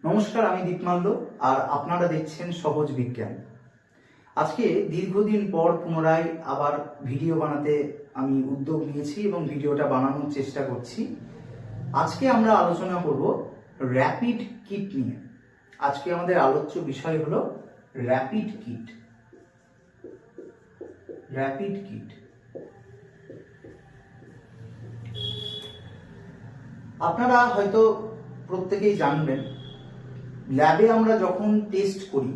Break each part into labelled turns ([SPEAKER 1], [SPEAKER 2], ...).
[SPEAKER 1] নমস্কার, আমি দীপমাল্য আর আপনারা দেখছেন সহজ বিজ্ঞান। আজকে দীর্ঘদিন পর পুনরায় আবার ভিডিও বানাতে আমি উদ্যোগ নিয়েছি এবং ভিডিওটা বানানোর চেষ্টা করছি। আজকে আমরা আলোচনা করব র্যাপিড কিট নিয়ে। আজকে আমাদের আলোচ্য বিষয় হলো র্যাপিড কিট। র্যাপিড কিট আপনারা হয়তো প্রত্যেকেই জানবেন, ল্যাবে আমরা যখন টেস্ট করি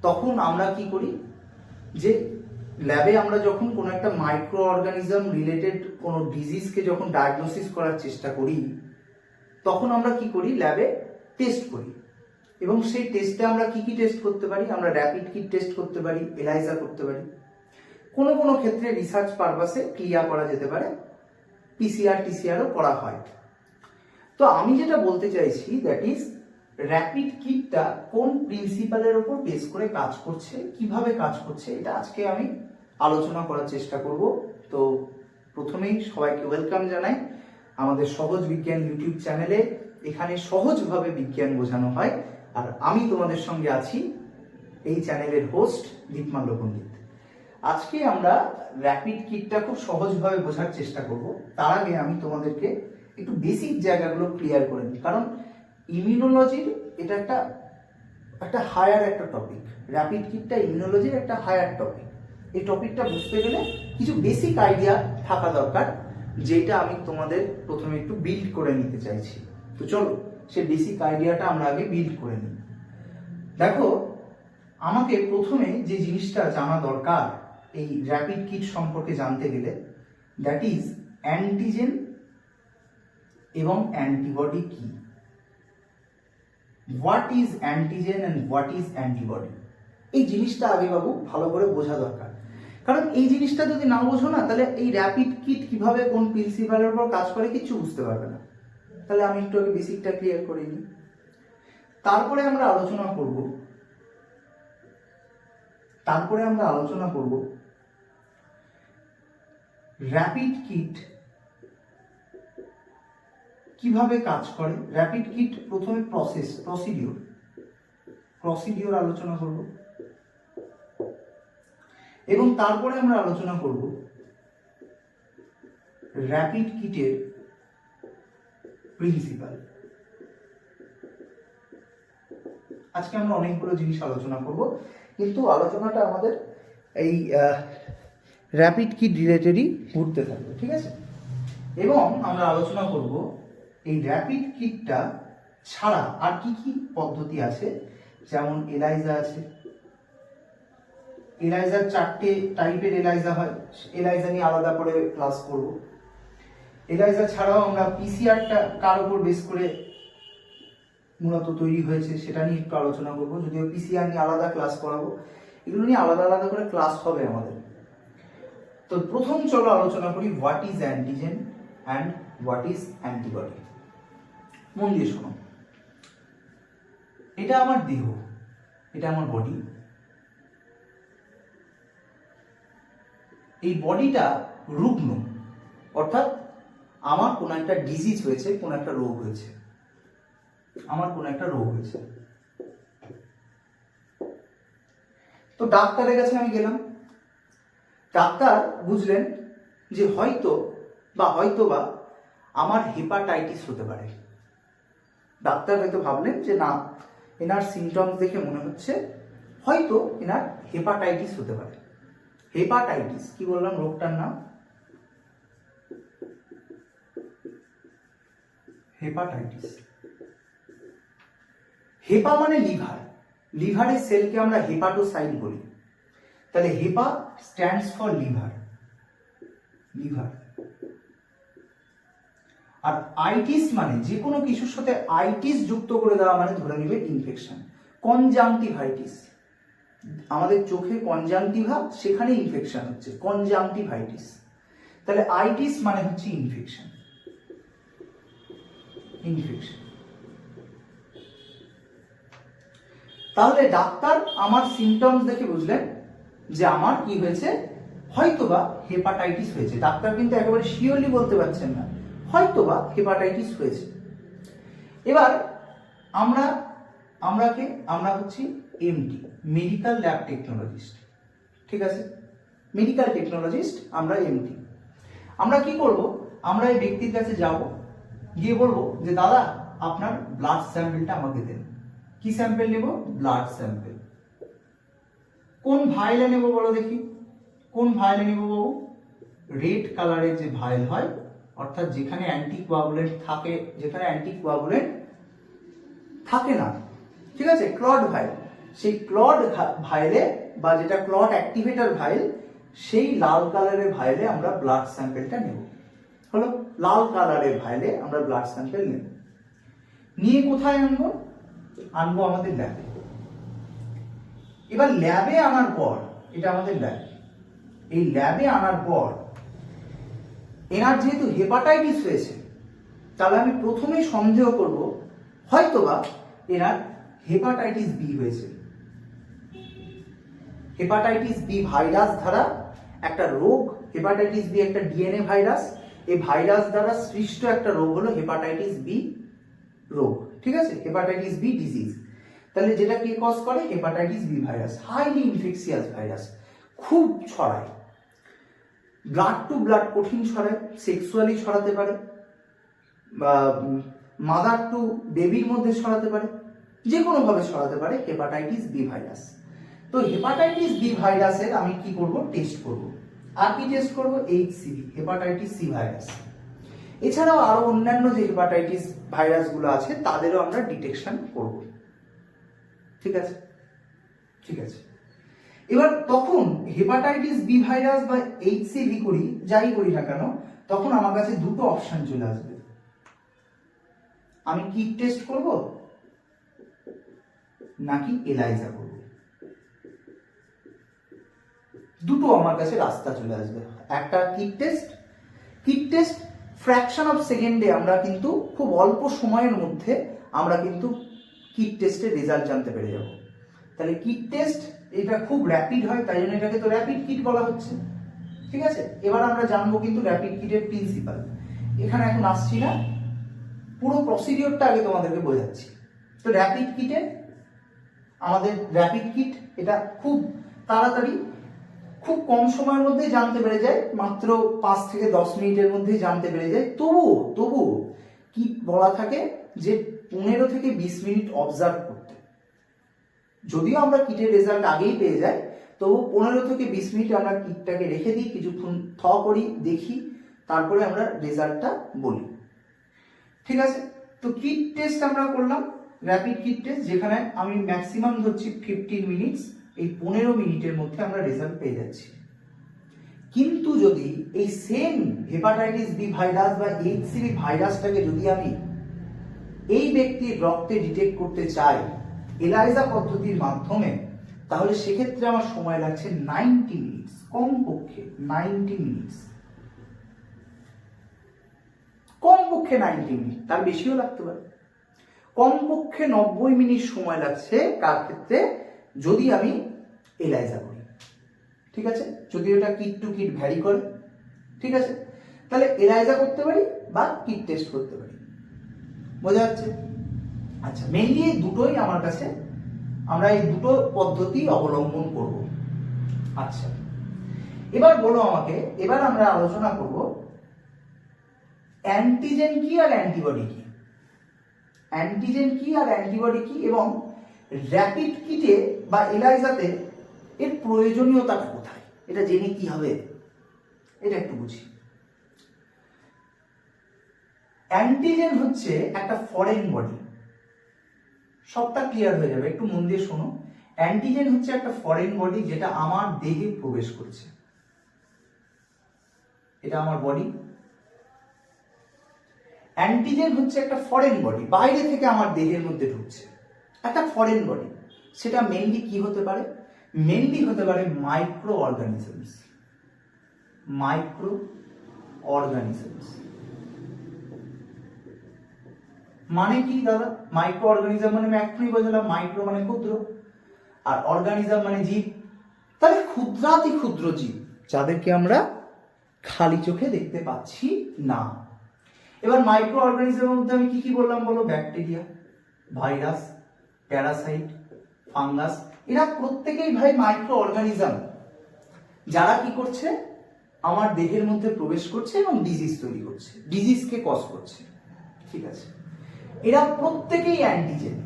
[SPEAKER 1] তখন আমরা কি করি, যে ল্যাবে আমরা যখন কোনো একটা মাইক্রো অর্গানিজম রিলেটেড কোনো ডিজিজকে যখন ডায়াগনোসিস করার চেষ্টা করি তখন আমরা কি করি, ল্যাবে টেস্ট করি। এবং সেই টেস্টে আমরা কি কি টেস্ট করতে পারি, আমরা র্যাপিড কিট টেস্ট করতে পারি, এলাইজা করতে পারি, কোনো কোনো ক্ষেত্রে রিসার্চ পারপাসে ক্লিয়ার করা যেতে পারে, পিসিআর টিসিআরও করা হয়। তো আমি যেটা বলতে চাইছি, দ্যাট ইজ র্যাপিড কিটটা কোন প্রিন্সিপালের উপর বেস করে কাজ করছে, কিভাবে কাজ করছে, এটা আজকে আমি আলোচনা করার চেষ্টা করব। তো প্রথমেই সবাইকে ওয়েলকাম জানাই আমাদের সহজ বিজ্ঞান ইউটিউব চ্যানেলে। এখানে সহজভাবে বিজ্ঞান বোঝানো হয় আর আমি তোমাদের সঙ্গে আছি, এই চ্যানেলের হোস্ট দীপমাল্য পণ্ডিত। আজকে আমরা র্যাপিড কিটটা খুব সহজভাবে বোঝার চেষ্টা করব। তার আগে আমি তোমাদেরকে একটু বেসিক জায়গাগুলো ক্লিয়ার করে নিই, কারণ ইমিউনোলজির এটা একটা হায়ার একটা টপিক। র্যাপিড কিটটা ইমিউনোলজির একটা হায়ার টপিক। এই টপিকটা বুঝতে গেলে কিছু বেসিক আইডিয়া থাকা দরকার, যেটা আমি তোমাদের প্রথমে একটু বিল্ড করে নিতে চাইছি। তো চলো সেই বেসিক আইডিয়াটা আমরা আগে বিল্ড করে নিই। দেখো, আমাকে প্রথমে যে জিনিসটা জানা দরকার এই র্যাপিড কিট সম্পর্কে জানতে গেলে, দ্যাট ইজ অ্যান্টিজেন এবং অ্যান্টিবডি কি। What is antigen and what is antibody, এই জিনিসটা আগে বাবু ভালো করে বোঝা দরকার। কারণ এই জিনিসটা যদি না বোঝো না, তাহলে এই র্যাপিড কিট কিভাবে কোন প্রিন্সিপালের উপর কাজ করে কিছু বুঝতে পারবে না। তাহলে আমি একটু আগে বেসিকটা ক্লিয়ার করে নিই, তারপরে আমরা আলোচনা করব র্যাপিড কিট কিভাবে কাজ করে। র্যাপিড কিট প্রথমে প্রসিডিওর আলোচনা করব এবং তারপরে আমরা আলোচনা করব র্যাপিড কিটের প্রিন্সিপাল। আজকে আমরা অনেকগুলো জিনিস আলোচনা করব, কিন্তু আলোচনাটা আমাদের এই র্যাপিড কিট রিলেটেডই ঘুরতে থাকবে, ঠিক আছে? এবং আমরা আলোচনা করব এই র্যাপিড কিটটা ছাড়া আর কি কি পদ্ধতি আছে। যেমন এলাইজা আছে, এলাইজার 4টে টাইপের এলাইজা হয়, এলাইজা নিয়ে আলাদা করে ক্লাস করব। এলাইজা ছাড়াও আমরা পিসিআরটা কার উপর বেস করে মূলত তৈরি হয়েছে সেটা নিয়ে একটু আলোচনা করব, যদিও পিসিআর নিয়ে আলাদা ক্লাস করাবো। এগুলো নিয়ে আলাদা আলাদা করে ক্লাস হবে আমাদের। তো প্রথম চলো আলোচনা করি what is antigen and what is antibody. মন দিয়ে শোনো, এটা আমার দেহ, এটা আমার বডি। এই বডিটা রুগ্ন, অর্থাৎ আমার কোনো একটা ডিজিজ হয়েছে, কোনো একটা রোগ হয়েছে, তো ডাক্তারের কাছে আমি গেলাম। ডাক্তার বুঝলেন যে হয়তোবা আমার হেপাটাইটিস হতে পারে। ডাক্তার হয়তো ভাবলেন যে না, এনার সিমটমস দেখে মনে হচ্ছে হয়তো এনার হেপাটাইটিস হতে পারে। হেপাটাইটিস কি বললাম, রোগটার নাম হেপাটাইটিস। হেপা মানে লিভার, লিভারের সেলকে আমরা হেপাটোসাইট বলি। তাহলে হেপা স্ট্যান্ডস ফর লিভার। আর আইটিস মানে যে কোনো কিছুর সাথে আইটিস যুক্ত করে দেওয়া মানে ধরে নেবে ইনফেকশন। কনজাংটিভাইটিস, আমাদের চোখে কনজাংটিভা, সেখানে ইনফেকশন হচ্ছে, কনজাংটিভাইটিস। তাহলে আইটিস মানে হচ্ছে ইনফেকশন। তাহলে ডাক্তার আমার সিমটমস দেখে বুঝলেন যে আমার কি হয়েছে, হয়তোবা হেপাটাইটিস হয়েছে। ডাক্তার কিন্তু একেবারে শিওরলি বলতে পারছেন না, হয়তোবা হেপাটাইটিস হয়েছে। এবার আমরা আমরা হচ্ছি এমটি, মেডিকেল ল্যাব টেকনোলজিস্ট। ঠিক আছে, মেডিকেল টেকনোলজিস্ট আমরা এমটি। আমরা কি করব, আমরা এই ব্যক্তির কাছে যাব, গিয়ে বলবো যে দাদা আপনার ব্লাড স্যাম্পেলটা আমাকে দেন। কি স্যাম্পেল নেব? Blood sample. কোন ভাইলে নেব বলো দেখি, কোন ভাইলে নেব বাবু? রেড কালারের যে ভাইল হয়, অর্থাৎ যেখানে অ্যান্টিকোয়াগুলেন্ট থাকে, যেখানে অ্যান্টিকোয়াগুলেন্ট থাকে না, ঠিক আছে, ক্লট ভাইল। সেই ক্লট ভাইলে বা যেটা ক্লট অ্যাক্টিভেটর ভাইল, সেই লাল কালারের ভাইলে আমরা ব্লাড স্যাম্পেলটা নেব। হলো, লাল কালারের ভাইলে আমরা ব্লাড স্যাম্পেল নেব। নিয়ে কোথায় আনবো? আনবো আমাদের ল্যাবে। এবার ল্যাবে আনার পর, এটা আমাদের ল্যাব, এই ল্যাবে আনার পর এনার যেহেতু হেপাটাইটিস হয়েছে, তাহলে আমি প্রথমেই সন্দেহ করব হয়তোবা এনার হেপাটাইটিস বি হয়েছে। হেপাটাইটিস বি ভাইরাস দ্বারা একটা রোগ, হেপাটাইটিস বি একটা ডিএনএ ভাইরাস, এই ভাইরাস দ্বারা সৃষ্ট একটা রোগ হলো হেপাটাইটিস বি রোগ। ঠিক আছে, হেপাটাইটিস বি ডিজিজ। তাহলে যেটা কে কজ করে? Hepatitis B virus, highly infectious virus, খুব ছড়ায়, ব্লাড টু ব্লাড কঠিন ছড়ায়, সেক্সুয়ালি ছড়াতে পারে, বা মাদার টু বেবির মধ্যে ছড়াতে পারে, যে কোনো ভাবে ছড়াতে পারে হেপাটাইটিস বি ভাইরাস। তো হেপাটাইটিস বি ভাইরাসের আমি কি করব? টেস্ট করব। আর কি টেস্ট করব? এইচসিভি, হেপাটাইটিস সি ভাইরাস। এছাড়াও আরো অন্যান্য যে হেপাটাইটিস ভাইরাসগুলো আছে তাদেরও আমরা ডিটেকশন করব। ঠিক আছে, ঠিক আছে। এবার তখন হেপাটাইটিস বি ভাইরাস বা এইচসিভি করি, যাই করি না কেন, তখন আমার কাছে দুটো অপশন চলে আসবে। আমি কিট টেস্ট করব নাকি এলাইজা করব, দুটো আমার কাছে রাস্তা চলে আসবে। একটা kit test, kit test fraction of সেকেন্ডে আমরা কিন্তু খুব অল্প সময়ের মধ্যে আমরা কিন্তু কিট টেস্টের রেজাল্ট জানতে পেরে যাব। তাহলে কিট টেস্ট এটা খুব র্যাপিড হয়, তাই জন্য এটাকে তো র্যাপিড কিট বলা হচ্ছে। ঠিক আছে, এবার আমরা জানবো কিন্তু র্যাপিড কিটের প্রিন্সিপাল। এখানে এখন আসছি না, পুরো প্রসিডিওরটা আগে তোমাদেরকে বোঝাচ্ছি। তো র্যাপিড কিটে আমাদের র্যাপিড কিট এটা খুব তাড়াতাড়ি, খুব কম সময়ের মধ্যে জানতে পেরে যায়, মাত্র 5 থেকে 10 মিনিটের মধ্যেই জানতে পেরে যায়। তবু কিট বলা থাকে যে 15 থেকে 20 মিনিট অবজার্ভ করতে। যদিও আমরা কিটের রেজাল্ট আগেই পেয়ে যাই, তবু 15 থেকে 20 মিনিট আমরা কিটটাকে রেখে দিই, কিছুক্ষণ করি, দেখি, তারপরে আমরা রেজাল্টটা বলি। ঠিক আছে, তো কিট টেস্ট আমরা করলাম, র্যাপিড কিট টেস্ট, যেখানে আমি ম্যাক্সিমাম ধরছি 15 মিনিটস, এই 15 মিনিটের মধ্যে আমরা রেজাল্ট পেয়ে যাচ্ছি। কিন্তু যদি এই সেম হেপাটাইটিস বি ভাইরাস বা এইচসিভি ভাইরাসটাকে যদি আমি এই ব্যক্তির রক্তে ডিটেক্ট করতে চাই এলাইজা পদ্ধতির মাধ্যমে, তাহলে সেক্ষেত্রে আমার সময় লাগছে 90 মিনিটস, কমপক্ষে 90 মিনিটস, কমপক্ষে 90 মিনিট, তার বেশিও লাগতে পারে। কমপক্ষে 90 মিনিট সময় লাগছে কার ক্ষেত্রে? যদি আমি এলাইজা করি। ঠিক আছে, যদি এটা কিট টু কিট ভ্যারি করে। ঠিক আছে, তাহলে এলাইজা করতে পারি বা কিট টেস্ট করতে পারি, বোঝা যাচ্ছে? আচ্ছা, মেইনলি এই দুটোই আমার কাছে, আমরা এই দুটো পদ্ধতি অবলম্বন করব। আচ্ছা, এবার বলো আমাকে, এবার আমরা আলোচনা করব অ্যান্টিজেন কি আর অ্যান্টিবডি কি, অ্যান্টিজেন কি আর অ্যান্টিবডি কি, এবং র্যাপিড কিটে বা এলাইজাতে এর প্রয়োজনীয়তাটা কোথায়, এটা জেনে কি হবে, এটা একটু বুঝি। অ্যান্টিজেন হচ্ছে একটা ফরেন বডি, সবটা ক্লিয়ার হয়ে যাবে, একটু মন দিয়ে শোনো। অ্যান্টিজেন হচ্ছে একটা ফরেন বডি যেটা আমার দেহে প্রবেশ করছে, এটা আমার বডি। অ্যান্টিজেন হচ্ছে একটা ফরেন বডি, বাইরে থেকে আমার দেহের মধ্যে ঢুকছে, একটা ফরেন বডি। সেটা মেইনলি কি হতে পারে? মেইনলি হতে পারে মাইক্রো অর্গানিজমস, মাইক্রো অর্গানিজমস। মানে কি দাদা? মাইক্রো অর্গানিজম মানে আমি এখনই বোঝালাম, মাইক্রো মানে ক্ষুদ্র, আর অর্গানিজম মানে জীব। তাহলে ক্ষুদ্রাতি ক্ষুদ্র জীব যাদেরকে আমরা খালি চোখে দেখতে পাচ্ছি না। এবার মাইক্রো অর্গানিজমের মধ্যে আমি কি কি বললাম বলো? ব্যাকটেরিয়া, ভাইরাস, প্যারাসাইট, ফাঙ্গাস, এরা প্রত্যেকেই ভাই মাইক্রো অর্গানিজম, যারা কি করছে আমার দেহের মধ্যে প্রবেশ করছে এবং ডিজিজ তৈরি করছে, ডিজিজকে কজ করছে। ঠিক আছে, এরা প্রত্যেকেই অ্যান্টিজেন।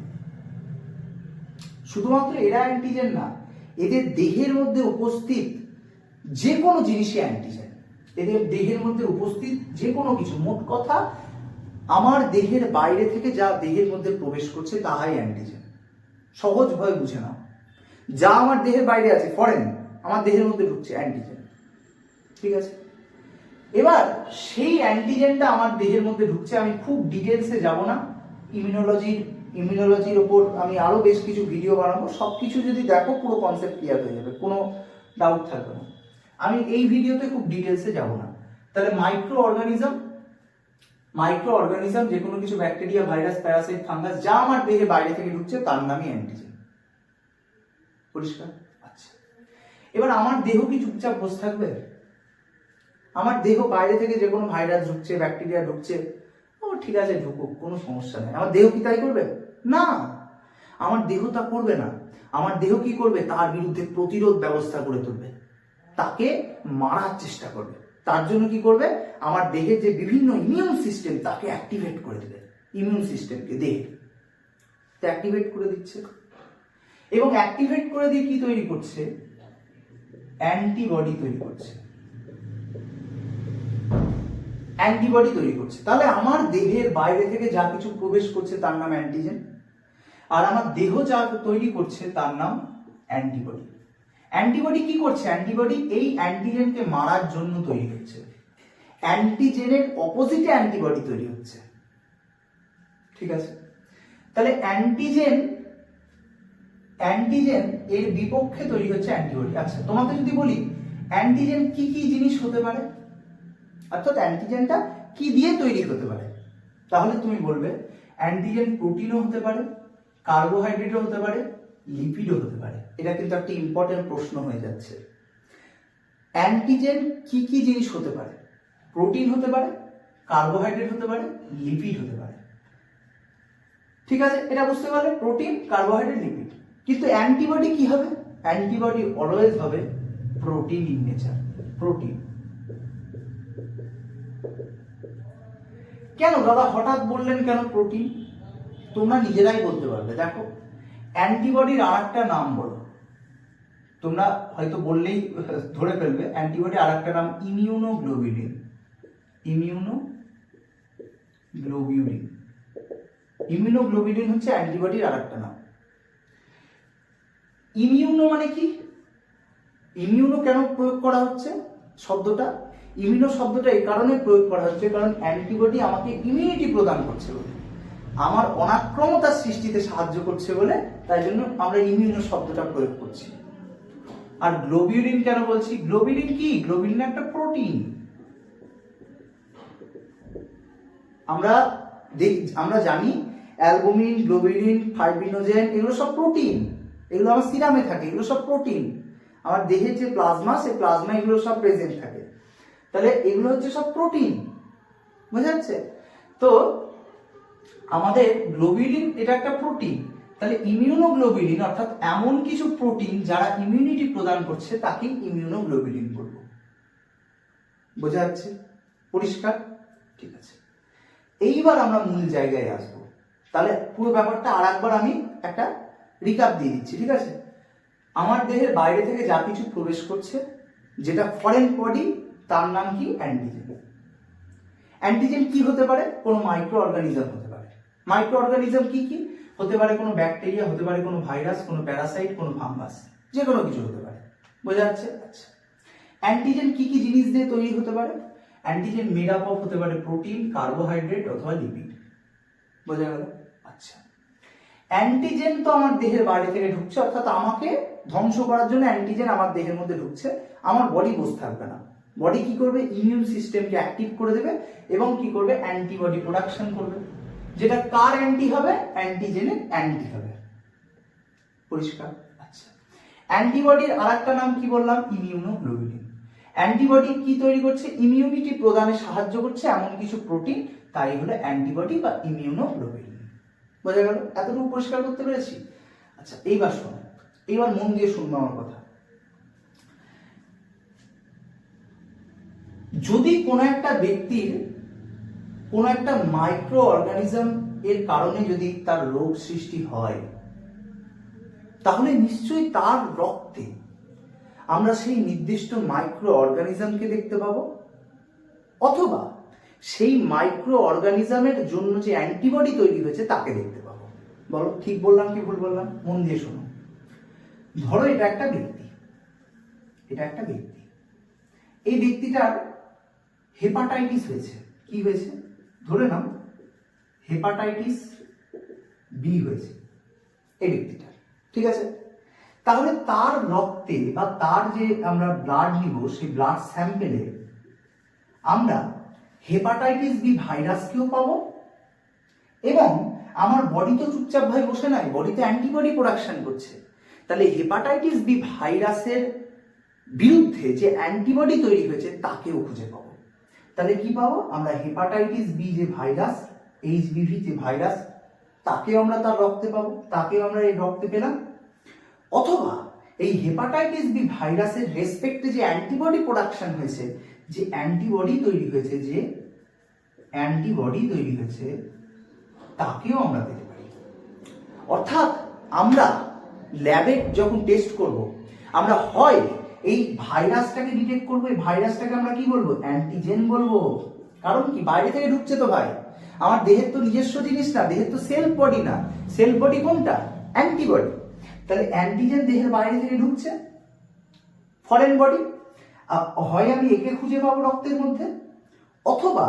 [SPEAKER 1] শুধুমাত্র এরা অ্যান্টিজেন না, এদের দেহের মধ্যে উপস্থিত যে কোনো জিনিসই অ্যান্টিজেন। এদের দেহের মধ্যে উপস্থিত যে কোনো কিছু, মোট কথা আমার দেহের বাইরে থেকে যা দেহের মধ্যে প্রবেশ করছে তাহাই অ্যান্টিজেন। সহজভাবে বুঝে নাও, যা আমার দেহের বাইরে আছে, ফরেন, আমার দেহের মধ্যে ঢুকছে, অ্যান্টিজেন। ঠিক আছে, এবার সেই অ্যান্টিজেনটা আমার দেহের মধ্যে ঢুকছে, আমি খুব ডিটেলসে যাব না, ইমিউনোলজির ওপর আমি আরো বেশ কিছু ভিডিও বানাবো, সবকিছু যদি দেখো পুরো কনসেপ্ট ক্লিয়ার হয়ে যাবে, কোনো ডাউট থাকবে না। আমি এই ভিডিওতে খুব ডিটেলসে যাব না। তাহলে মাইক্রো অর্গানিজম যে কোনো কিছু, ব্যাকটেরিয়া, ভাইরাস, প্যারাসাইট, ফাঙ্গাস, যা আমার দেহে বাইরে থেকে ঢুকছে তার নামই অ্যান্টিজেন। পরিষ্কার? আচ্ছা, এবার আমার দেহ কি চুপচাপ বসে থাকবে? আমার দেহ বাইরে থেকে যে কোনো ভাইরাস ঢুকছে, ব্যাকটেরিয়া ঢুকছে, ও ঠিক আছে ঢুকুক, কোনো সমস্যা নেই। আমার দেহ কি তাই করবে? না, আমার দেহ তা করবে না। আমার দেহ কি করবে? তার বিরুদ্ধে প্রতিরোধ ব্যবস্থা করে তুলবে, তাকে মারার চেষ্টা করবে। তার জন্য কি করবে? আমার দেহের যে বিভিন্ন ইমিউন সিস্টেম তাকে অ্যাক্টিভেট করে দেবে, ইমিউন সিস্টেমকে দেহে অ্যাক্টিভেট করে দিচ্ছে, এবং অ্যাক্টিভেট করে দিয়ে কি তৈরি করছে? অ্যান্টিবডি তৈরি করছে, অ্যান্টিবডি তৈরি করছে। তাহলে আমার দেহের বাইরে থেকে যা কিছু প্রবেশ করছে তার নাম অ্যান্টিজেন, আর আমার দেহ যা তৈরি করছে তার নাম অ্যান্টিবডি। অ্যান্টিবডি কি করছে? অ্যান্টিবডি এই অ্যান্টিজেনকে মারার জন্য তৈরি হচ্ছে, অ্যান্টিজেনের অপোজিটে অ্যান্টিবডি তৈরি হচ্ছে। ঠিক আছে, তাহলে অ্যান্টিজেন এর বিপক্ষে তৈরি হচ্ছে অ্যান্টিবডি। আচ্ছা, তোমাকে যদি বলি অ্যান্টিজেন কি কি জিনিস হতে পারে, অর্থাৎ অ্যান্টিজেনটা কি দিয়ে তৈরি হতে পারে, তাহলে তুমি বলবে অ্যান্টিজেন প্রোটিনও হতে পারে, কার্বোহাইড্রেটও হতে পারে, লিপিডও হতে পারে। এটা কিন্তু একটা ইম্পর্টেন্ট প্রশ্ন হয়ে যাচ্ছে। অ্যান্টিজেন কি কি জিনিস হতে পারে? প্রোটিন হতে পারে, কার্বোহাইড্রেট হতে পারে, লিপিড হতে পারে। ঠিক আছে, এটা বুঝতে পারলে, প্রোটিন, কার্বোহাইড্রেট, লিপিড। কিন্তু অ্যান্টিবডি কি হবে? অ্যান্টিবডি অলওয়েজ হবে প্রোটিন ইন নেচার, প্রোটিন। কেন দাদা হঠাৎ বললেন কেন প্রোটিন? তোমরা নিজেরাই বলতে পারবে। দেখো, অ্যান্টিবডির আর একটা নাম বলো, তোমরা হয়তো বললেই ধরে ফেলবে। অ্যান্টিবডি আর একটা নাম ইমিউনোগ্লোবিউলিন। ইমিউনোগ্লোবিউলিন হচ্ছে অ্যান্টিবডির আর একটা নাম। ইমিউনো মানে কি? ইমিউনো কেন প্রয়োগ করা হচ্ছে শব্দটা? ইমিউনো শব্দটা এই কারণে প্রয়োগ করা হচ্ছে কারণ অ্যান্টিবডি আমাকে ইমিউনিটি প্রদান করছে বলে, আমার অনাক্রমতা সৃষ্টিতে সাহায্য করছে বলে, তাই জন্য আমরা ইমিউনো শব্দটা প্রয়োগ করছি। আর গ্লোবিউলিন কেন বলছি? গ্লোবিউলিন কি? গ্লোবিউলিন একটা প্রোটিন। আমরা জানি অ্যালবুমিন, গ্লোবিউলিন, ফাইব্রিনোজেন, এগুলো সব প্রোটিন। এগুলো আমার সিরামে থাকে, এগুলো সব প্রোটিন। আমার দেহের যে প্লাজমা, সেই প্লাজমা এগুলো সব প্রেজেন্ট থাকে। তাহলে এগুলো হচ্ছে সব প্রোটিন, বুঝা যাচ্ছে? তো আমাদের গ্লোবিউলিন এটা একটা প্রোটিন। তাহলে ইমিউনোগ্লোবিউলিন অর্থাৎ এমন কিছু প্রোটিন যারা ইমিউনিটি প্রদান করছে তাকে ইমিউনোগ্লোবিউলিন বলবো। বোঝা যাচ্ছে? পরিষ্কার? ঠিক আছে, এইবার আমরা মূল জায়গায় আসবো। তাহলে পুরো ব্যাপারটা আর একবার আমি একটা রিক্যাপ দিয়ে দিচ্ছি। ঠিক আছে, আমার দেহের বাইরে থেকে যা কিছু প্রবেশ করছে, যেটা ফরেন বডি, তার নাম কি? অ্যান্টিজেন। অ্যান্টিজেন কি হতে পারে? কোনো মাইক্রো অর্গানিজম হতে পারে। মাইক্রো অর্গানিজম কি কি হতে পারে? কোনো ব্যাকটেরিয়া হতে পারে, কোনো ভাইরাস, কোনো প্যারাসাইট, কোনো ফাঙ্গাস, যে কোনো কিছু হতে পারে। বোঝা যাচ্ছে? আচ্ছা, অ্যান্টিজেন কি কি জিনিস দিয়ে তৈরি হতে পারে? অ্যান্টিজেন মেড আপ অফ হতে পারে প্রোটিন, কার্বোহাইড্রেট অথবা লিপিড। বোঝা গেল? আচ্ছা, অ্যান্টিজেন তো আমার দেহের বাইরে থেকে ঢুকছে, অর্থাৎ আমাকে ধ্বংস করার জন্য অ্যান্টিজেন আমার দেহের মধ্যে ঢুকছে। আমার বডি বসে থাকবে না, বডি কি করবে? ইমিউন সিস্টেমকে অ্যাক্টিভ করে দেবে এবং কি করবে? অ্যান্টিবডি প্রোডাকশন করবে, যেটা কার অ্যান্টি হবে? অ্যান্টিজেনের অ্যান্টি হবে। পরিষ্কার? আচ্ছা, অ্যান্টিবডির আরেকটা নাম কি বললাম? ইমিউনোগ্লোবিউলিন। অ্যান্টিবডি কি তৈরি করছে? ইমিউনিটি প্রদানে সাহায্য করছে এমন কিছু প্রোটিন, তাই হলো অ্যান্টিবডি বা ইমিউনোগ্লোবিউলিন। বোঝা গেল? এতটুকু পরিষ্কার করতে পেরেছি? আচ্ছা, এইবার শোনো, এইবার মন দিয়ে শুনবো আমার কথা। যদি কোনো একটা ব্যক্তির কোনো একটা মাইক্রো অর্গানিজম এর কারণে যদি তার রোগ সৃষ্টি হয়, তাহলে নিশ্চয়ই তার রক্তে আমরা সেই নির্দিষ্ট মাইক্রো অর্গানিজমকে দেখতে পাবো, অথবা সেই মাইক্রো অর্গানিজমের জন্য যে অ্যান্টিবডি তৈরি হয়েছে তাকে দেখতে পাবো। বলো, ঠিক বললাম কি ভুল বললাম? মন দিয়ে শোনো। ধরো এটা একটা ব্যক্তি, এই ব্যক্তিটার হেপাটাইটিস হয়েছে। কি হয়েছে? ধরে নাও হেপাটাইটিস বি হয়েছে এই ব্যক্তিটার, ঠিক আছে? তাহলে তার রক্তে বা তার যে আমরা ব্লাড নিব, সেই ব্লাড স্যাম্পেলে আমরা হেপাটাইটিস বি ভাইরাসকেও পাবো, এবং আমার বডি তো চুপচাপ ভাই বসে নাই, বডিতে অ্যান্টিবডি প্রোডাকশন করছে। তাহলে হেপাটাইটিস বি ভাইরাসের বিরুদ্ধে যে অ্যান্টিবডি তৈরি হয়েছে তাকেও খুঁজে পাবো। তাহলে কি পাবো আমরা? হেপাটাইটিস বি যে ভাইরাস, এইচবিভি যে ভাইরাস, তাকেও আমরা তার রক্তে পাবো, তাকেও আমরা এই রক্তে পেলাম। অথবা এই হেপাটাইটিস বি ভাইরাসের রেসপেক্টে যে অ্যান্টিবডি প্রোডাকশন হয়েছে, যে অ্যান্টিবডি তৈরি হয়েছে, তাকেও আমরা পেতে পারি। অর্থাৎ আমরা ল্যাবে যখন টেস্ট করব, আমরা হয় এই ভাইরাসটাকে ডিটেক্ট করবো, এই ভাইরাসটাকে আমরা কি বলবো? অ্যান্টিজেন বলবো। কারণ কি? বাইরে থেকে ঢুকছে তো ভাই, আমার দেহের তো নিজস্ব জিনিস না, দেহের তো সেলফ বডি না। সেলফ বডি কোনটা? অ্যান্টিবডি। তাহলে অ্যান্টিজেন দেহের বাইরে থেকে ঢুকছে, ফরেন বডি। হয় আমি একে খুঁজে পাবো রক্তের মধ্যে, অথবা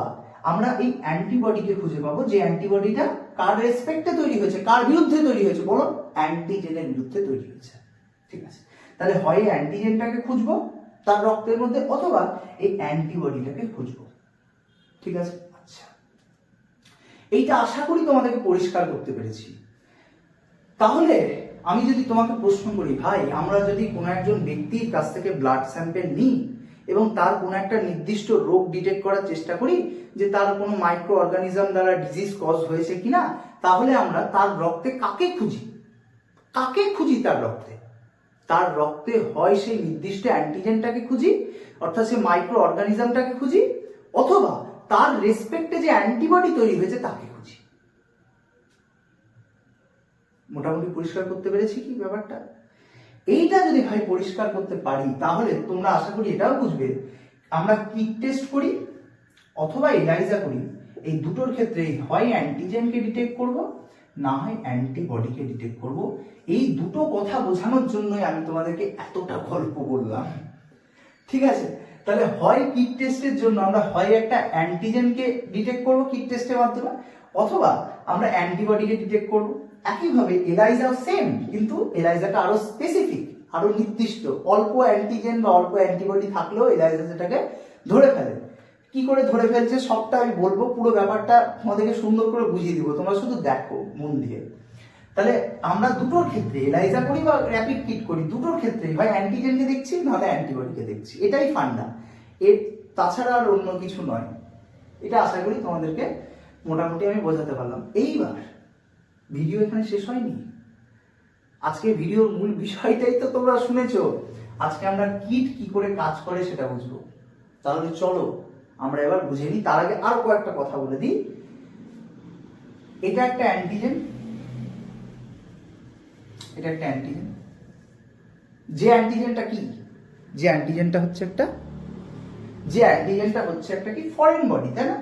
[SPEAKER 1] আমরা এই অ্যান্টিবডিকে খুঁজে পাবো, যে অ্যান্টিবডিটা কার রেসপেক্টে তৈরি হয়েছে, কার বিরুদ্ধে তৈরি হয়েছে? বলো, অ্যান্টিজেনের বিরুদ্ধে তৈরি হয়েছে। ঠিক আছে, তাহলে হয় অ্যান্টিজেনটাকে খুঁজবো তার রক্তের মধ্যে, অথবা এই অ্যান্টিবডিটাকে খুঁজবো। ঠিক আছে, আচ্ছা, এইটা আশা করি তোমাদেরকে পরিষ্কার করতে পেরেছি। তাহলে আমি যদি তোমাকে প্রশ্ন করি, ভাই আমরা যদি কোনো একজন ব্যক্তির কাছ থেকে ব্লাড স্যাম্পেল নিই এবং তার কোনো একটা নির্দিষ্ট রোগ ডিটেক্ট করার চেষ্টা করি যে তার কোনো মাইক্রো অর্গানিজম দ্বারা ডিজিজ কজ হয়েছে কিনা, তাহলে আমরা তার রক্তে কাকে খুঁজি? তার রক্তে হয় সেই নির্দিষ্ট অ্যান্টিজেনটাকে খুঁজি, অর্থাৎ সেই মাইক্রো অর্গানিজমটাকে খুঁজি, অথবা তার রেসপেক্টে যে অ্যান্টিবডি তৈরি হয়েছে তাকে খুঁজি। মোটামুটি পরিষ্কার করতে পেরেছি কি ব্যাপারটা? এইটা যদি ভাই পরিষ্কার করতে পারি, তাহলে তোমরা আশা করি এটাও বুঝবে, আমরা কিট টেস্ট করি অথবা এলাইজা করি, এই দুটোর ক্ষেত্রে হয় অ্যান্টিজেনকে ডিটেক্ট করব, না হয় অ্যান্টিবডিকে ডিটেক্ট করব। এই দুটো কথা বোঝানোর জন্যই আমি তোমাদেরকে এতটা গল্প বললাম। ঠিক আছে, তাহলে হয় কিট টেস্টের জন্য আমরা হয় একটা অ্যান্টিজেনকে ডিটেক্ট করব কিট টেস্টের মাধ্যমে, অথবা আমরা অ্যান্টিবডিকে ডিটেক্ট করব। একইভাবে এলাইজাও সেম, কিন্তু এলাইজাটা আরো স্পেসিফিক, আরো নির্দিষ্ট। অল্প অ্যান্টিজেন বা অল্প অ্যান্টিবডি থাকলেও এলাইজা সেটাকে ধরে ফেলে। কি করে ধরে ফেলছে সবটা আমি বলবো, পুরো ব্যাপারটা তোমাদেরকে সুন্দর করে বুঝিয়ে দিব, তোমরা শুধু দেখো মন দিয়ে। তাহলে আমরা দুটোর ক্ষেত্রে এলাইজা করি বা র্যাপিড কিট করি, দুটোর ক্ষেত্রে ভাই অ্যান্টিজেনকে দেখছি নাহলে অ্যান্টিবডিকে দেখছি, এটাই ফান্ডা, এর তাছাড়া আর অন্য কিছু নয়। এটা আশা করি তোমাদেরকে মোটামুটি আমি বোঝাতে পারলাম। এইবার ভিডিও এখানে শেষ হয়নি, আজকে ভিডিওর মূল বিষয়টাই তো তোমরা শুনেছো। আজকে আমরা কিট কি করে কাজ করে সেটা বুঝবো। তাহলে চলো আমরা এবার বুঝে নিই। তার আগে আরো কয়েকটা কথা বলে দিই। এটা একটা অ্যান্টিজেন, এটা একটা অ্যান্টিজেন। যে অ্যান্টিজেনটা কি? যে অ্যান্টিজেনটা হচ্ছে একটা কি ফরেন বডি, তাই না?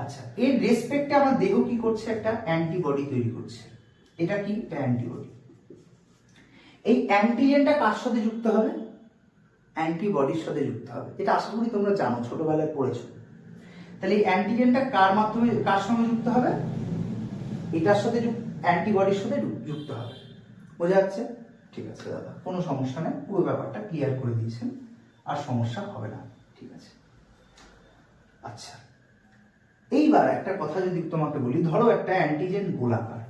[SPEAKER 1] আচ্ছা, এর রেসপেক্টে আমার দেহ কি করছে? একটা অ্যান্টিবডি তৈরি করছে। এটা কি? এটা অ্যান্টিবডি। এই অ্যান্টিজেনটা কার সাথে যুক্ত হবে? অ্যান্টিবডির সাথে যুক্ত হবে। এটা আশা করি তোমরা জানো, ছোটবেলায় পড়েছো। তাহলে এই অ্যান্টিজেনটা কার মাধ্যমে, কার সঙ্গে যুক্ত হবে? এটার সাথে, অ্যান্টিবডির সাথে যুক্ত হবে। বোঝা যাচ্ছে? ঠিক আছে দাদা, কোনো সমস্যা নেই, পুরো ব্যাপারটা ক্লিয়ার করে দিয়েছেন, আর সমস্যা হবে না। ঠিক আছে, আচ্ছা, এইবার একটা কথা যদি তোমাকে বলি, ধরো একটা অ্যান্টিজেন গোলাকার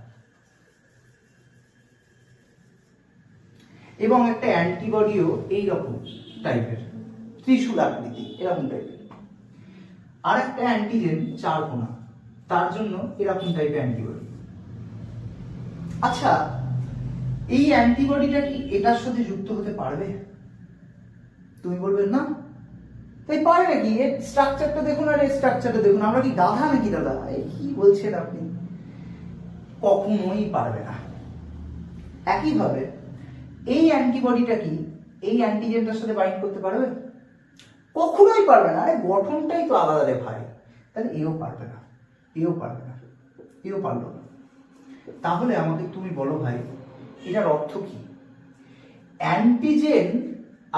[SPEAKER 1] এবং একটা অ্যান্টিবডিও এইরকম টাইপের, ত্রিশূল আকৃতি এরকম টাইপের, আর একটা অ্যান্টিজেন চারকোনা, তার জন্য এরকম টাইপের অ্যান্টিবডি। আচ্ছা, এই অ্যান্টিবডিটা কি এটার সাথে যুক্ত হতে পারবে? তুমি বলবে না, তাই পারে নাকি? এর স্ট্রাকচারটা দেখুন আর এর স্ট্রাকচারটা দেখুন, আমরা কি গাধা নাকি দাদা? এই কি বলছেন আপনি? কখনোই পারবে না। একইভাবে এই অ্যান্টিবডিটা কি এই অ্যান্টিজেনটার সাথে বাইন্ড করতে পারবে? কখনোই পারবে না। আরে গঠনটাই তো আলাদা রে ভাই। তাহলে এও পারবে না, এও পারবে না, এও পারলো না। তাহলে আমাকে তুমি বলো ভাই, এটার অর্থ কি? অ্যান্টিজেন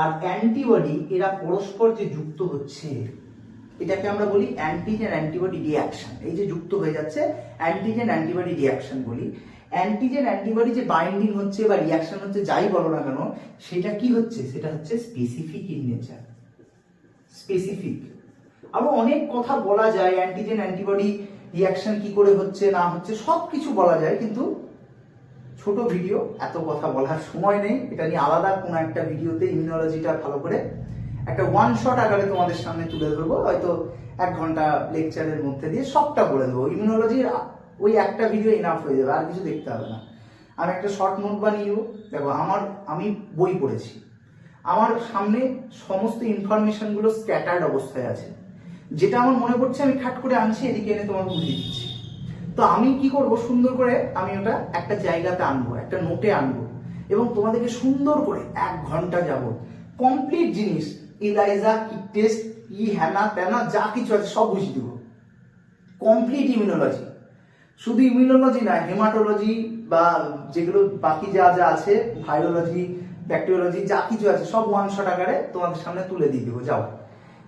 [SPEAKER 1] আর অ্যান্টিবডি এরা পরস্পর যে যুক্ত হচ্ছে, এটাকে আমরা বলি অ্যান্টিজেন অ্যান্টিবডি রিঅ্যাকশন। এই যে যুক্ত হয়ে যাচ্ছে, অ্যান্টিজেন অ্যান্টিবডি রিঅ্যাকশন বলি। অ্যান্টিজেন অ্যান্টিবডি যে বাইন্ডিং হচ্ছে বা রিঅ্যাকশন হচ্ছে, যাই বলো না কেন, সেটা কি হচ্ছে? সেটা হচ্ছে স্পেসিফিক ইন নেচার। স্পেসিফিক। আরো অনেক কথা বলা যায়, অ্যান্টিজেন অ্যান্টিবডি রিঅ্যাকশন কি করে হচ্ছে না হচ্ছে সব কিছু বলা যায়, কিন্তু ছোট ভিডিও, এত কথা বলার সময় নেই। এটা নিয়ে আলাদা কোনো একটা ভিডিওতে ইমিউনোলজিটা ভালো করে একটা ওয়ান শট আকারে তোমাদের সামনে তুলে ধরবো, হয়তো 1 ঘন্টা লেকচারের মধ্যে দিয়ে সবটা বলে দেবো। ইমিউনোলজির ওই একটা ভিডিও ইনাফ হয়ে যাবে, আর কিছু দেখতে হবে না। আমি একটা শর্ট নোট বানিয়ে নেবো। দেখো, আমি বই পড়েছি, আমার সামনে সমস্ত ইনফরমেশনগুলো স্ক্যাটার্ড অবস্থায় আছে। যেটা আমার মনে পড়ছে আমি খাট করে আনছি, এদিকে এনে তোমাকে বুঝিয়ে দিচ্ছি। তো আমি কি করব, সুন্দর করে আমি ওটা একটা জায়গাতে আনবো, একটা নোটে আনবো, এবং তোমাদেরকে সুন্দর করে 1 ঘন্টা যাবো কমপ্লিট জিনিস, ইলাইজা কি টেস্ট কি হ্যানা ত্যানা যা কিছু আছে সব বুঝিয়ে দেবো। কমপ্লিট ইমিউনোলজি, শুধু ইমিউনোলজি না, হেমাটোলজি বা যেগুলো বাকি যা যা আছে, ভাইরোলজি ব্যাকটেরিওলজি যা কিছু আছে সব ওয়ান শট আকারে তোমাদের সামনে তুলে দিয়ে দেবো। যাও,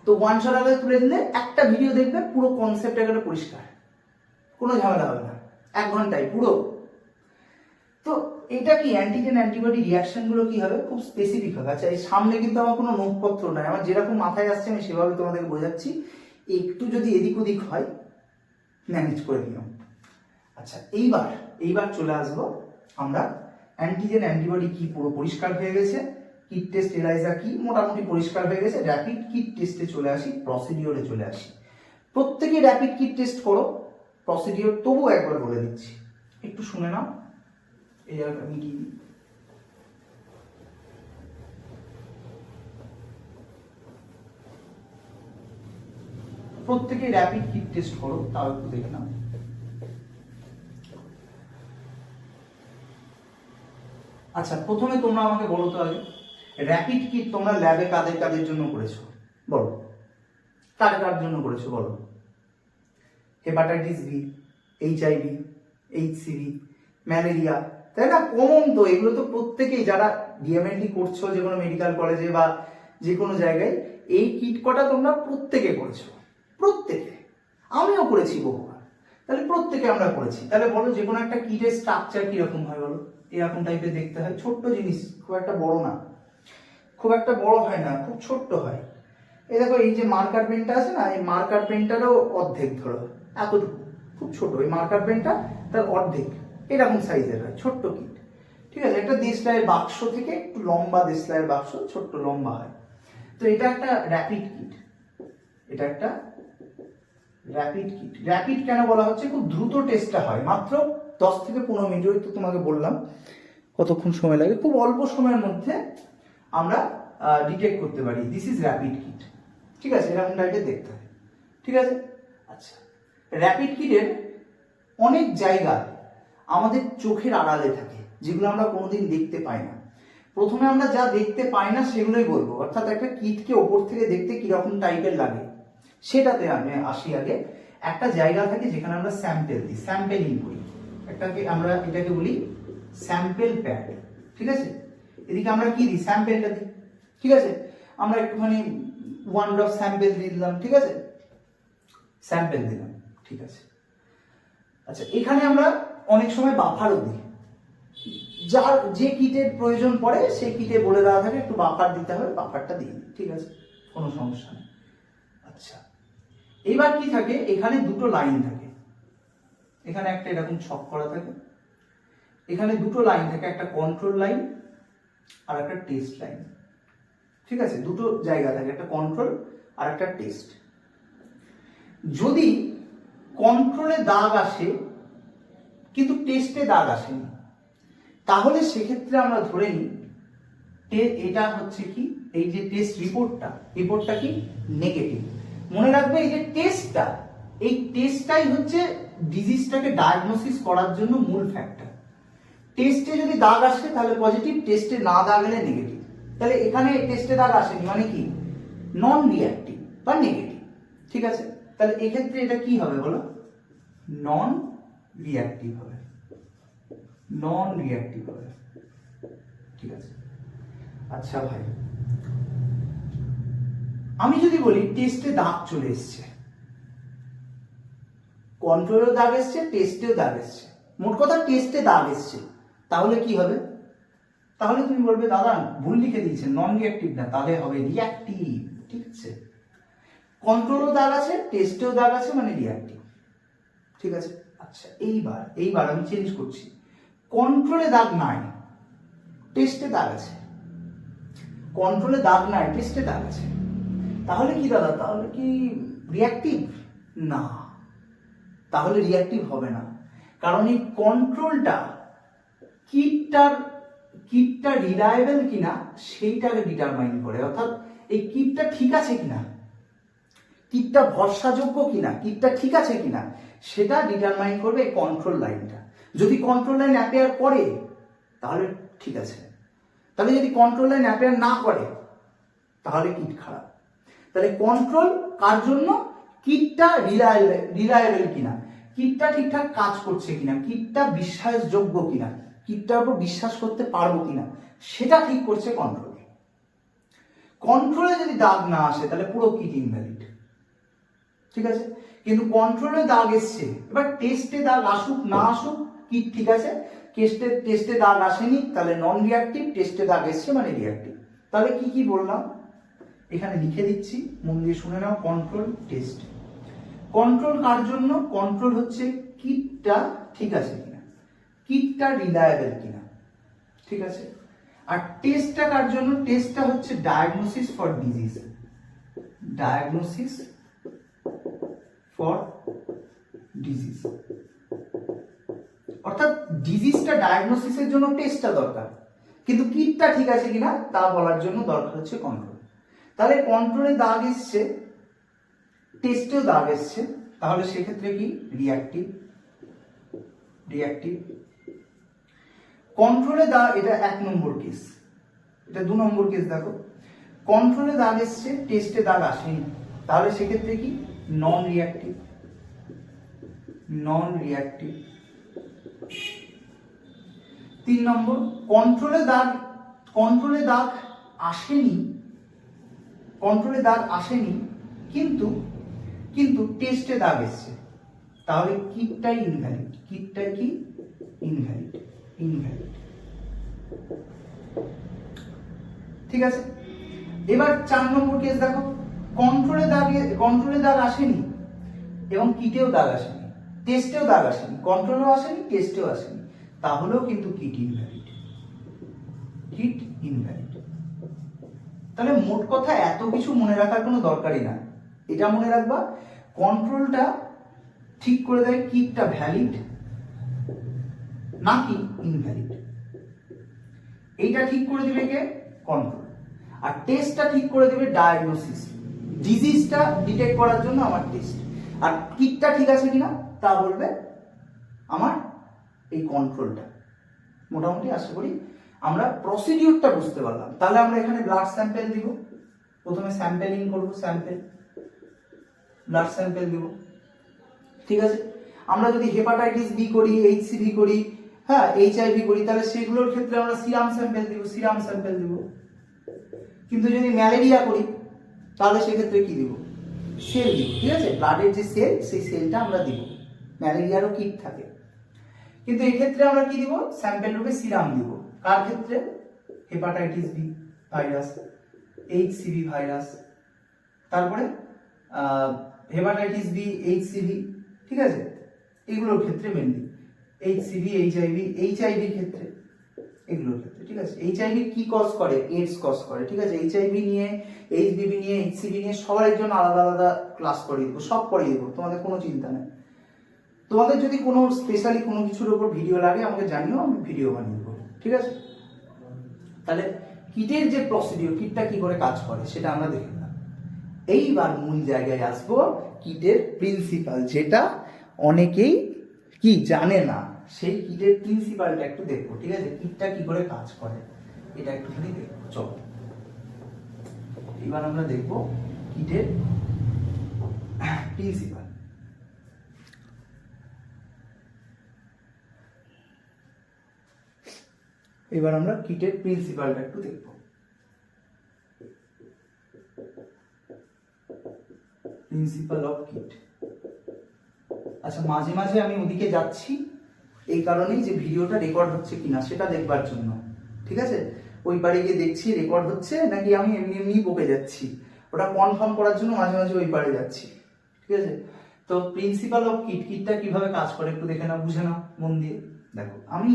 [SPEAKER 1] তো ওয়ান শট আকারে তুলে দিলে একটা ভিডিও দেখবে, পুরো কনসেপ্ট আকারে পরিষ্কার, কোনো ঝামেলা হবে না, 1 ঘন্টায় পুরো। তো এটা কি অ্যান্টিজেন অ্যান্টিবডি রিঅ্যাকশন গুলো কি হবে? খুব স্পেসিফিক হবে। আচ্ছা, এই সামনে কিন্তু আমার কোনো নোটপত্র নাই, আমার যেরকম মাথায় আসছে আমি সেভাবে তোমাদেরকে বোঝাচ্ছি, একটু যদি এদিক ওদিক হয় ম্যানেজ করে নিও। আচ্ছা, এইবার চলে আসবো আমরা অ্যান্টিজেন অ্যান্টিবডি কি পুরো পরিষ্কার হয়ে গেছে, কিট টেস্ট এলাইজা কি মোটামুটি পরিষ্কার হয়ে গেছে, র্যাপিড কিট টেস্টে চলে আসি, প্রসিডিওরে চলে আসি। প্রত্যেকে র্যাপিড কিট টেস্ট করো, প্রসিডিওর তবু একবার বলে দিচ্ছি, একটু শুনে নাও। এই আমি কি প্রত্যেকে র্যাপিড কিট টেস্ট করো, তাও একটু দেখে নাও। আচ্ছা, প্রথমে তোমরা আমাকে বলো তো আগে, র্যাপিড কিট তোমরা ল্যাবে কাদের কাদের জন্য করেছো বলো? কার কার জন্য করেছো বলো? Hepatitis B, HIV, HCV, malaria, তাই না? কমন তো এগুলো, তো প্রত্যেকেই যারা ডিএমএলটি করছো যে কোনো মেডিকেল কলেজে বা যে কোনো জায়গায়, এই কিট কটা তোমরা প্রত্যেকে করেছো, প্রত্যেকে। আমিও করেছি বহুবার, তাহলে প্রত্যেকে আমরা করেছি। তাহলে বলো, যে কোনো একটা কিটের স্ট্রাকচার কিরকম হয় বলো? এরকম টাইপের দেখতে হয়, ছোট্ট জিনিস, খুব একটা বড় না, খুব একটা বড় হয় না, খুব ছোট্ট হয়। এই দেখো, এই যে মার্কার পেনটা আছে না, এই মার্কার পেনটারও অর্ধেক, ধরো এতটুকু, খুব ছোট। এই মার্কার পেনটা তার অর্ধেক এরকম সাইজের হয়, ছোট্ট কিট। ঠিক আছে, একটা দেশলাইয়ের বাক্স থেকে একটু লম্বা দেশলাইয়ের বাক্স, ছোট্ট লম্বা হয়। তো এটা একটা র্যাপিড কিট, এটা একটা র্যাপিড কিট। র্যাপিড কেন বলা হচ্ছে? খুব দ্রুত টেস্টটা হয়, মাত্র 10 থেকে 15 মিনিট। ওই তো তোমাকে বললাম কতক্ষণ সময় লাগে, খুব অল্প সময়ের মধ্যে আমরা ডিটেক্ট করতে পারি। This is rapid kit. ঠিক আছে, এরকম টাইপের দেখতে হয়। ঠিক আছে, আচ্ছা, র্যাপিড কিটের অনেক জায়গা আমাদের চোখের আড়ালে থাকে, যেগুলো আমরা কোনোদিন দেখতে পাই না। প্রথমে আমরা যা দেখতে পাই না সেগুলোই বলবো, অর্থাৎ একটা কিটকে ওপর থেকে দেখতে কিরকম টাইপের লাগে সেটাতে আমি আসি আগে। একটা জায়গা থাকে যেখানে আমরা স্যাম্পেল দিই, স্যাম্পেলিং করি, এটাকে বলি স্যাম্পেল প্যাড। ঠিক আছে, এদিকে আমরা কি দিই? স্যাম্পেলটা দিই। ঠিক আছে, আমরা একটুখানি 1 ড্রপ স্যাম্পেল দিয়ে দিলাম। ঠিক আছে, স্যাম্পেল দিলাম। ঠিক আছে, আচ্ছা, এখানে আমরা অনেক সময় বাফারও দিই, যার যে কিটের প্রয়োজন পড়ে সেই কিটে বলে দেওয়া থাকে একটু বাফার দিতে হবে, বাফারটা দিয়ে দিই। ঠিক আছে, কোনো সমস্যা নেই। আচ্ছা, এইবার কি থাকে? এখানে দুটো লাইন থাকে, এখানে একটা এরকম ছক করা থাকে, এখানে দুটো লাইন থাকে, একটা কন্ট্রোল লাইন আর একটা টেস্ট লাইন। ঠিক আছে, দুটো জায়গা থাকে, একটা কন্ট্রোল আর একটা টেস্ট। যদি কন্ট্রোলে দাগ আসে কিন্তু টেস্টে দাগ আসেনি, তাহলে সেক্ষেত্রে আমরা ধরে নিই এটা হচ্ছে কি, এই যে টেস্ট রিপোর্টটা কি নেগেটিভ। মনে রাখবে এই যে টেস্টটা, এই টেস্টটাই হচ্ছে ডিজিজটাকে ডায়াগনোসিস করার জন্য মূল ফ্যাক্টর। টেস্টে যদি দাগ আসে তাহলে পজিটিভ, টেস্টে না দাগ এলে নেগেটিভ। তাহলে এখানে টেস্টে দাগ আসেনি মানে কি নন রিঅ্যাক্টিভ বা নেগেটিভ। ঠিক আছে, তাহলে এক্ষেত্রে এটা কি হবে বলো, নন রিঅ্যাক্টিভ হবে, নন রিঅ্যাক্টিভ হবে। ঠিক আছে, আচ্ছা ভাই আমি যদি বলি টেস্টে দাগ চলে এসছে, কন্ট্রোলেও দাগ এসছে, টেস্টেও দাগ এসছে, মোট কথা টেস্টে দাগ এসছে, তাহলে কি হবে? তাহলে তুমি বলবে দাদা ভুল লিখে দিয়েছেন, নন রিঅ্যাক্টিভ না, তাহলে হবে রিঅ্যাক্টিভ। ঠিক আছে, কন্ট্রোলেও দাগ আছে, টেস্টেও দাগ আছে মানে রিঅ্যাক্টিভ। ঠিক আছে, আচ্ছা এইবার আমি চেঞ্জ করছি, কন্ট্রোলে দাগ নাই, টেস্টে দাগ আছে, কন্ট্রোলে দাগ নাই, টেস্টে দাগ আছে, তাহলে কি দাদা, তাহলে কি রিঅ্যাক্টিভ? না, তাহলে রিঅ্যাক্টিভ হবে না, কারণ এই কন্ট্রোলটা কিটটা রিলায়েবল কিনা সেইটাকে ডিটারমাইন করে, অর্থাৎ এই কিটটা ঠিক আছে কিনা, কিটটা ভরসাযোগ্য কিনা, কিটটা ঠিক আছে কিনা সেটা ডিটারমাইন করবে এই কন্ট্রোল লাইনটা। যদি কন্ট্রোল লাইন অ্যাপিয়ার করে তাহলে ঠিক আছে, তাহলে যদি কন্ট্রোল লাইন অ্যাপিয়ার না করে তাহলে কিট খারাপ। তাহলে কন্ট্রোল কার জন্য? কিটটা রিলায়েবল কিনা, কিটটা ঠিকঠাক কাজ করছে কিনা, কিটটা বিশ্বাসযোগ্য কিনা, কিটটার উপর বিশ্বাস করতে পারবো কিনা সেটা ঠিক করছে কন্ট্রোল। কন্ট্রোলে যদি দাগ না আসে তাহলে পুরো কিট ইনভ্যালিড। ঠিক আছে, কিন্তু কন্ট্রোলে দাগ এসছে, এবার টেস্টে দাগ আসুক না আসুক কিট ঠিক আছে, টেস্টে দাগ আসেনি তাহলে নন রিঅ্যাক্টিভ, টেস্টে দাগ এসছে মানে রিঅ্যাক্টিভ। তাহলে কি কি বললাম এখানে লিখে দিচ্ছি, মন দিয়ে শুনে নাও। Control, test. কন্ট্রোল কার জন্য? কন্ট্রোল হচ্ছে কিটটা ঠিক আছে কিনা, কিটটা রিলায়েবল কিনা। ঠিক আছে, আর টেস্টটা কার জন্য? টেস্টটা হচ্ছে diagnosis for disease, diagnosis for disease, অর্থাৎ ডিজিজটা ডায়াগনোসিসের জন্য টেস্টটা দরকার, কিন্তু কিটটা ঠিক আছে কিনা তা বলার জন্য দরকার হচ্ছে কন্ট্রোল। তাহলে কন্ট্রোলে দাগ এসছে, টেস্টেও দাগ এসছে, তাহলে সেক্ষেত্রে কি রিঅ্যাক্টিভ। রিঅ্যাক্টিভ কন্ট্রোলে দাগ, এটা 1 নম্বর কেস, এটা 2 নম্বর কেস। দেখো কন্ট্রোলে দাগ এসছে, টেস্টে দাগ আসেনি, তাহলে সেক্ষেত্রে কি নন রিঅ্যাক্টিভ। নন রিঅ্যাক্টিভ। 3 নম্বর, কন্ট্রোলে দাগ আসেনি, কন্ট্রোলে দাগ আসেনি কিন্তু টেস্টে দাগ এসছে, তাহলে কিটটাই ইনভ্যালিড। কিটটা কি ইনভ্যালিড, ইনভ্যালিড। ঠিক আছে, এবার 4 নম্বর কেস দেখো, কন্ট্রোলে দাগ আসেনি এবং কিটেও দাগ আসেনি, টেস্টেও দাগ আসেনি, কন্ট্রোলেও আসেনি, টেস্টেও আসেনি, তাহলেও কিন্তু কিট ইনভ্যালিড। Kit invalid. তাহলে মোট কথা এত কিছু মনে রাখার কোনো দরকারই না, এটা মনে রাখবা কন্ট্রোলটা ঠিক করে দেয় কিটটা ভ্যালিড নাকি ইনভ্যালিড, এইটা ঠিক করে দিবে কে? কন্ট্রোল। আর টেস্টটা ঠিক করে দেবে ডায়াগনোসিস, ডিজিজটা ডিটেক্ট করার জন্য আমার টেস্ট। আর কিটটা ঠিক আছে কিনা তা বলবে আমার এই কন্ট্রোলটা। মোটামুটি আশা করি আমরা প্রসিডিউরটা বুঝতে পারলাম। তাহলে আমরা এখানে ব্লাড স্যাম্পেল দিব, প্রথমে স্যাম্পেলিং করব, ব্লাড স্যাম্পেল দিব। ঠিক আছে, আমরা যদি হেপাটাইটিস বি করি, HCV করি, হ্যাঁ HIV করি, তাহলে সেগুলোর ক্ষেত্রে আমরা সিরাম স্যাম্পেল দিব। কিন্তু যদি ম্যালেরিয়া করি তাহলে সেক্ষেত্রে কি দিব? সেল দিব। ঠিক আছে, ব্লাডের যে সেল, সেই সেলটা আমরা দিব। ম্যালেরিয়ারও কিট থাকে, কিন্তু এই ক্ষেত্রে আমরা কি দিব? স্যাম্পেল রূপে সিরাম দিব। কার ক্ষেত্রে? Hepatitis B virus, HCV virus, তারপরে হেপাটাইটিস বি, HCV, ঠিক আছে, এগুলোর ক্ষেত্রে মেনলি HCV, HIV ক্ষেত্রে, এগুলোর ক্ষেত্রে। ঠিক আছে, HIV কি কজ করে? এইডস কজ করে। ঠিক আছে, HIV নিয়ে, HBV নিয়ে, HCV নিয়ে সবার জন্য আলাদা আলাদা ক্লাস করিয়ে দেবো, সব করিয়ে দেবো, তোমাদের কোনো চিন্তা নেই। তোমাদের যদি কোনো স্পেশালি কোনো কিছুর উপর ভিডিও লাগে আমাকে জানিও, আমি ভিডিও বানিয়ে দেবো। ঠিক আছে? তাহলে কিটের যে প্রসিডিওর, কিটটা কি করে কাজ করে সেটা আমরা দেখে নিলাম। এইবার মূল জায়গায় আসবো, কিটের প্রিন্সিপাল, যেটা অনেকেই কি জানে না, সেই কিটের প্রিন্সিপালটা একটু দেখবো। ঠিক আছে? কিটটা কি করে কাজ করে এটা একটুখানি দেখবো, চলো। এবার আমরা দেখবো কিটের প্রিন্সিপাল। এবার আমরা কিটের প্রিন্সিপালটা একটু দেখব। Principal of kit. আচ্ছা, মাঝে মাঝে আমি ওদিকে যাচ্ছি এই কারণেই যে ভিডিওটা রেকর্ড হচ্ছে কিনা সেটা দেখবার জন্য। ঠিক আছে? ওই পারে গিয়ে দেখছি রেকর্ড হচ্ছে নাকি আমি এমনি এমনি বকে যাচ্ছি, ওটা কনফার্ম করার জন্য মাঝে মাঝে ওই পারে যাচ্ছি। ঠিক আছে? তো প্রিন্সিপাল অফ কিট, কিটটা কিভাবে কাজ করে একটু দেখে নাও, বুঝে নাও মন দিয়ে। দেখো, আমি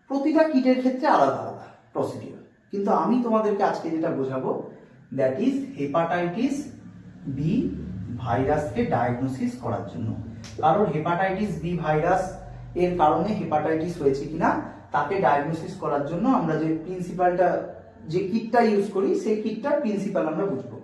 [SPEAKER 1] প্রতিটা কিটের ক্ষেত্রে আলাদা আলাদা প্রসিডিওর, কিন্তু আমি তোমাদেরকে আজকে যেটা বোঝাবো দ্যাট ইজ হেপাটাইটিস বি ভাইরাসকে ডায়াগনোসিস করার জন্য। কারণ হেপাটাইটিস বি ভাইরাস এর কারণে হেপাটাইটিস হয়েছে কিনা তাকে ডায়াগনোসিস করার জন্য আমরা যে প্রিন্সিপালটা, যে কিটটা ইউজ করি সেই কিটটার প্রিন্সিপাল আমরা বুঝবো।